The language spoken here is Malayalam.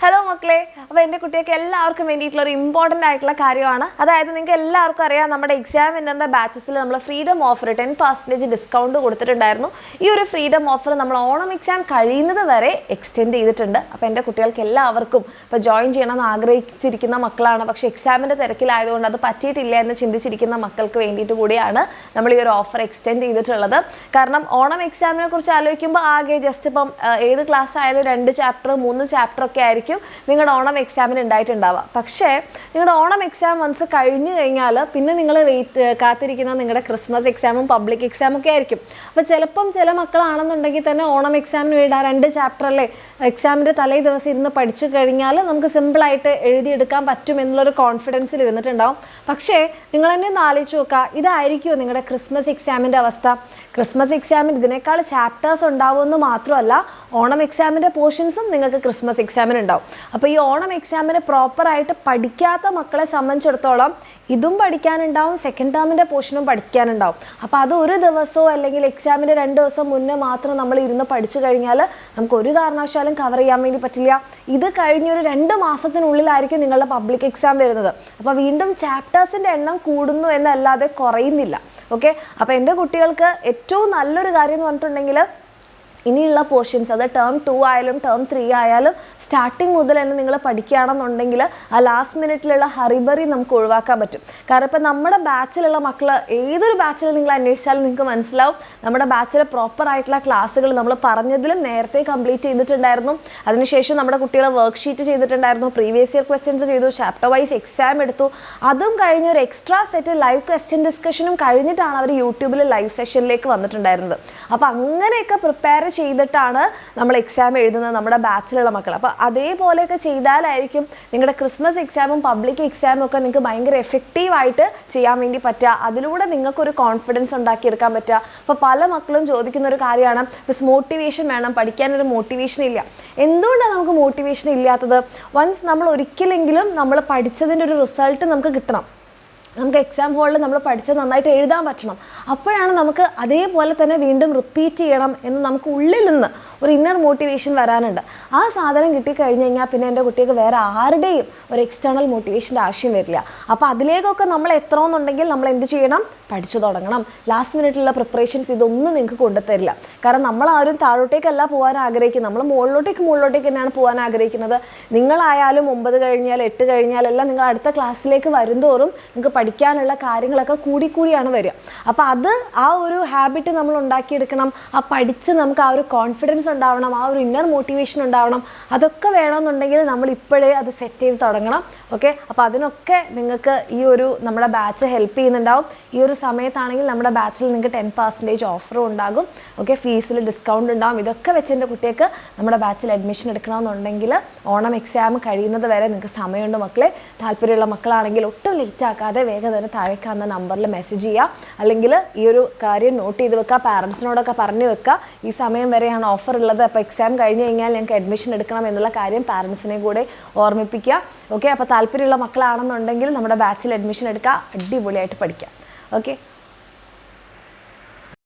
ഹലോ മക്കളെ, അപ്പോൾ എൻ്റെ കുട്ടികൾക്ക് എല്ലാവർക്കും വേണ്ടിയിട്ടുള്ള ഒരു ഇമ്പോർട്ടൻ്റ് ആയിട്ടുള്ള കാര്യമാണ്. അതായത് നിങ്ങൾക്ക് എല്ലാവർക്കും അറിയാം, നമ്മുടെ എക്സാം വിന്നറിൻ്റെ ബാച്ചസിൽ നമ്മൾ ഫ്രീഡം ഓഫർ 10% ഡിസ്കൗണ്ട് കൊടുത്തിട്ടുണ്ടായിരുന്നു. ഈ ഒരു ഫ്രീഡം ഓഫർ നമ്മൾ ഓണം എക്സാം കഴിയുന്നത് വരെ എക്സ്റ്റെൻഡ് ചെയ്തിട്ടുണ്ട്. അപ്പോൾ എൻ്റെ കുട്ടികൾക്ക് എല്ലാവർക്കും ഇപ്പോൾ ജോയിൻ ചെയ്യണമെന്ന് ആഗ്രഹിച്ചിരിക്കുന്ന മക്കളാണ്, പക്ഷേ എക്സാമിൻ്റെ തിരക്കിലായതുകൊണ്ട് അത് പറ്റിയിട്ടില്ല എന്ന് ചിന്തിച്ചിരിക്കുന്ന മക്കൾക്ക് വേണ്ടിയിട്ട് കൂടിയാണ് നമ്മൾ ഈ ഒരു ഓഫർ എക്സ്റ്റെൻഡ് ചെയ്തിട്ടുള്ളത്. കാരണം ഓണം എക്സാമിനെ കുറിച്ച് ആലോചിക്കുമ്പോൾ ആകെ ജസ്റ്റ് ഇപ്പം ഏത് ക്ലാസ് ആയാലും 2 ചാപ്റ്റർ 3 ചാപ്റ്റർ ഒക്കെ ആയിരിക്കും നിങ്ങളുടെ ഓണം എക്സാമിന് ഉണ്ടായിട്ടുണ്ടാവുക. പക്ഷേ നിങ്ങളുടെ ഓണം എക്സാം വൺസ് കഴിഞ്ഞു കഴിഞ്ഞാൽ പിന്നെ നിങ്ങൾ കാത്തിരിക്കുന്ന നിങ്ങളുടെ ക്രിസ്മസ് എക്സാമും പബ്ലിക് എക്സാമും ഒക്കെ ആയിരിക്കും. അപ്പോൾ ചിലപ്പം ചില മക്കളാണെന്നുണ്ടെങ്കിൽ തന്നെ ഓണം എക്സാമിന് വേണ്ടി ആ 2 ചാപ്റ്ററല്ലേ എക്സാമിൻ്റെ തലേ ദിവസം ഇരുന്ന് പഠിച്ചു കഴിഞ്ഞാൽ നമുക്ക് സിമ്പിളായിട്ട് എഴുതിയെടുക്കാൻ പറ്റും എന്നുള്ളൊരു കോൺഫിഡൻസിൽ ഇരുന്നിട്ടുണ്ടാവും. പക്ഷേ നിങ്ങൾ തന്നെ ഒന്ന് ആലോചിച്ച് നോക്കുക, ഇതായിരിക്കുമോ നിങ്ങളുടെ ക്രിസ്മസ് എക്സാമിൻ്റെ അവസ്ഥ? ക്രിസ്മസ് എക്സാമിന് ഇതിനേക്കാൾ ചാപ്റ്റേഴ്സ് ഉണ്ടാവുമെന്ന് മാത്രമല്ല, ഓണം എക്സാമിൻ്റെ പോർഷൻസും നിങ്ങൾക്ക് ക്രിസ്മസ് എക്സാമിന് ഉണ്ടാവും. അപ്പോൾ ഈ ഓണം എക്സാമിന് പ്രോപ്പറായിട്ട് പഠിക്കാത്ത മക്കളെ സംബന്ധിച്ചിടത്തോളം ഇതും പഠിക്കാനുണ്ടാവും, സെക്കൻഡ് ടേമിൻ്റെ പോർഷനും പഠിക്കാനുണ്ടാവും. അപ്പോൾ അത് ഒരു ദിവസമോ അല്ലെങ്കിൽ എക്സാമിൻ്റെ 2 ദിവസം മുന്നേ മാത്രം നമ്മൾ ഇരുന്ന് പഠിച്ചു കഴിഞ്ഞാൽ നമുക്ക് ഒരു കാരണവശാലും കവർ ചെയ്യാൻ വേണ്ടി പറ്റില്ല. ഇത് കഴിഞ്ഞൊരു 2 മാസത്തിനുള്ളിലായിരിക്കും നിങ്ങളുടെ പബ്ലിക് എക്സാം വരുന്നത്. അപ്പോൾ വീണ്ടും ചാപ്റ്റേഴ്സിൻ്റെ എണ്ണം കൂടുന്നു എന്നല്ലാതെ കുറയുന്നില്ല. ഓക്കെ, അപ്പോൾ എൻ്റെ കുട്ടികൾക്ക് ഏറ്റവും നല്ലൊരു കാര്യം എന്ന് പറഞ്ഞിട്ടുണ്ടെങ്കിൽ ഇനിയുള്ള പോർഷൻസ്, അത് ടേം 2 ആയാലും ടേം 3 ആയാലും സ്റ്റാർട്ടിങ് മുതൽ തന്നെ നിങ്ങൾ പഠിക്കുകയാണെന്നുണ്ടെങ്കിൽ ആ ലാസ്റ്റ് മിനിറ്റിലുള്ള ഹറിബറി നമുക്ക് ഒഴിവാക്കാൻ പറ്റും. കാരണം ഇപ്പം നമ്മുടെ ബാച്ചിലുള്ള മക്കൾ ഏതൊരു ബാച്ചിൽ നിങ്ങൾ അന്വേഷിച്ചാലും നിങ്ങൾക്ക് മനസ്സിലാവും, നമ്മുടെ ബാച്ചിലെ പ്രോപ്പറായിട്ടുള്ള ക്ലാസ്സുകൾ നമ്മൾ പറഞ്ഞതിലും നേരത്തെ കംപ്ലീറ്റ് ചെയ്തിട്ടുണ്ടായിരുന്നു. അതിനുശേഷം നമ്മുടെ കുട്ടികളെ വർക്ക്ഷീറ്റ് ചെയ്തിട്ടുണ്ടായിരുന്നു, പ്രീവിയസ് ഇയർ ക്വസ്റ്റ്യൻസ് ചെയ്തു, ചാപ്റ്റർ വൈസ് എക്സാം എടുത്തു. അതും കഴിഞ്ഞ് ഒരു എക്സ്ട്രാ സെറ്റ് ലൈവ് ക്വസ്റ്റ്യൻ ഡിസ്കഷനും കഴിഞ്ഞിട്ടാണ് അവർ യൂട്യൂബിൽ ലൈവ് സെഷനിലേക്ക് വന്നിട്ടുണ്ടായിരുന്നത്. അപ്പോൾ അങ്ങനെയൊക്കെ പ്രിപ്പയർ ചെയ്തിട്ടാണ് നമ്മൾ എക്സാം എഴുതുന്നത് നമ്മുടെ ബാച്ചിലുള്ള മക്കൾ. അപ്പോൾ അതേപോലെയൊക്കെ ചെയ്താലായിരിക്കും നിങ്ങളുടെ ക്രിസ്മസ് എക്സാമും പബ്ലിക് എക്സാമും ഒക്കെ നിങ്ങൾക്ക് ഭയങ്കര എഫക്റ്റീവായിട്ട് ചെയ്യാൻ വേണ്ടി പറ്റുക. അതിലൂടെ നിങ്ങൾക്കൊരു കോൺഫിഡൻസ് ഉണ്ടാക്കിയെടുക്കാൻ പറ്റുക. അപ്പോൾ പല മക്കളും ചോദിക്കുന്ന ഒരു കാര്യമാണ്, ബസ് മോട്ടിവേഷൻ വേണം, പഠിക്കാനൊരു മോട്ടിവേഷൻ ഇല്ല. എന്തുകൊണ്ടാണ് നമുക്ക് മോട്ടിവേഷൻ ഇല്ലാത്തത്? വൺസ് നമ്മൾ ഒരിക്കലെങ്കിലും നമ്മൾ പഠിച്ചതിൻ്റെ ഒരു റിസൾട്ട് നമുക്ക് കിട്ടണം. നമുക്ക് എക്സാം ഹോളിൽ നമ്മൾ പഠിച്ചത് നന്നായിട്ട് എഴുതാൻ പറ്റണം. അപ്പോഴാണ് നമുക്ക് അതേപോലെ തന്നെ വീണ്ടും റിപ്പീറ്റ് ചെയ്യണം എന്ന് നമുക്ക് ഉള്ളിൽ നിന്ന് ഒരു ഇന്നർ മോട്ടിവേഷൻ വരാനുണ്ട്. ആ സാധനം കിട്ടിക്കഴിഞ്ഞ് കഴിഞ്ഞാൽ പിന്നെ എൻ്റെ കുട്ടികൾക്ക് വേറെ ആരുടെയും ഒരു എക്സ്റ്റേണൽ മോട്ടിവേഷൻ്റെ ആവശ്യം വരില്ല. അപ്പോൾ അതിലേക്കൊക്കെ നമ്മൾ എത്തണമെന്നുണ്ടെങ്കിൽ നമ്മൾ എന്ത് ചെയ്യണം? പഠിച്ചു തുടങ്ങണം. ലാസ്റ്റ് മിനിറ്റിലുള്ള പ്രിപ്പറേഷൻസ് ഇതൊന്നും നിങ്ങൾക്ക് കൊണ്ടുതരില്ല. കാരണം നമ്മളാരും താഴോട്ടേക്കല്ല പോകാൻ ആഗ്രഹിക്കുന്നത്, നമ്മൾ മുകളിലോട്ടേക്ക് തന്നെയാണ് പോകാൻ ആഗ്രഹിക്കുന്നത്. നിങ്ങളായാലും 9 കഴിഞ്ഞാൽ 8 കഴിഞ്ഞാലെല്ലാം നിങ്ങൾ അടുത്ത ക്ലാസ്സിലേക്ക് വരുന്തോറും നിങ്ങൾക്ക് പഠിക്കാനുള്ള കാര്യങ്ങളൊക്കെ കൂടിയാണ് വരിക. അപ്പോൾ അത് ആ ഒരു ഹാബിറ്റ് നമ്മൾ ഉണ്ടാക്കിയെടുക്കണം. ആ പഠിച്ച് നമുക്ക് ആ ഒരു കോൺഫിഡൻസ് ഉണ്ടാവണം, ആ ഒരു ഇന്നർ മോട്ടിവേഷൻ ഉണ്ടാവണം. അതൊക്കെ വേണമെന്നുണ്ടെങ്കിൽ നമ്മൾ ഇപ്പോഴേ അത് സെറ്റ് ചെയ്ത് തുടങ്ങണം. ഓക്കെ, അപ്പോൾ അതിനൊക്കെ നിങ്ങൾക്ക് ഈ ഒരു നമ്മുടെ ബാച്ച് ഹെൽപ്പ് ചെയ്യുന്നുണ്ടാവും. ഈ ഒരു സമയത്താണെങ്കിൽ നമ്മുടെ ബാച്ചിൽ നിങ്ങൾക്ക് 10% ഓഫറും ഉണ്ടാകും. ഓക്കെ, ഫീസിൽ ഡിസ്കൗണ്ട് ഉണ്ടാകും. ഇതൊക്കെ വെച്ച് എൻ്റെ കുട്ടികൾക്ക് നമ്മുടെ ബാച്ചിൽ അഡ്മിഷൻ എടുക്കണമെന്നുണ്ടെങ്കിൽ ഓണം എക്സാം കഴിയുന്നത് വരെ നിങ്ങൾക്ക് സമയമുണ്ട് മക്കളെ. താല്പര്യമുള്ള മക്കളാണെങ്കിൽ ഒട്ടും ലേറ്റ് ആക്കാതെ വേഗം തന്നെ താഴെ കാണുന്ന നമ്പറിൽ മെസ്സേജ് ചെയ്യുക. അല്ലെങ്കിൽ ഈ ഒരു കാര്യം നോട്ട് ചെയ്ത് വെക്കുക, പാരൻസിനോടൊക്കെ പറഞ്ഞു വെക്കുക. ഈ സമയം വരെയാണ് ഓഫർ ഉള്ളത്, അപ്പോൾ എക്സാം കഴിഞ്ഞ് കഴിഞ്ഞാൽ ഞങ്ങൾക്ക് അഡ്മിഷൻ എടുക്കണം എന്നുള്ള കാര്യം പാരൻസിനെ കൂടെ ഓർമ്മിപ്പിക്കുക. ഓക്കെ, അപ്പോൾ താല്പര്യമുള്ള മക്കളാണെന്നുണ്ടെങ്കിൽ നമ്മുടെ ബാച്ചിൽ അഡ്മിഷൻ എടുക്കുക, അടിപൊളിയായിട്ട് പഠിക്കാം. ഓക്കെ.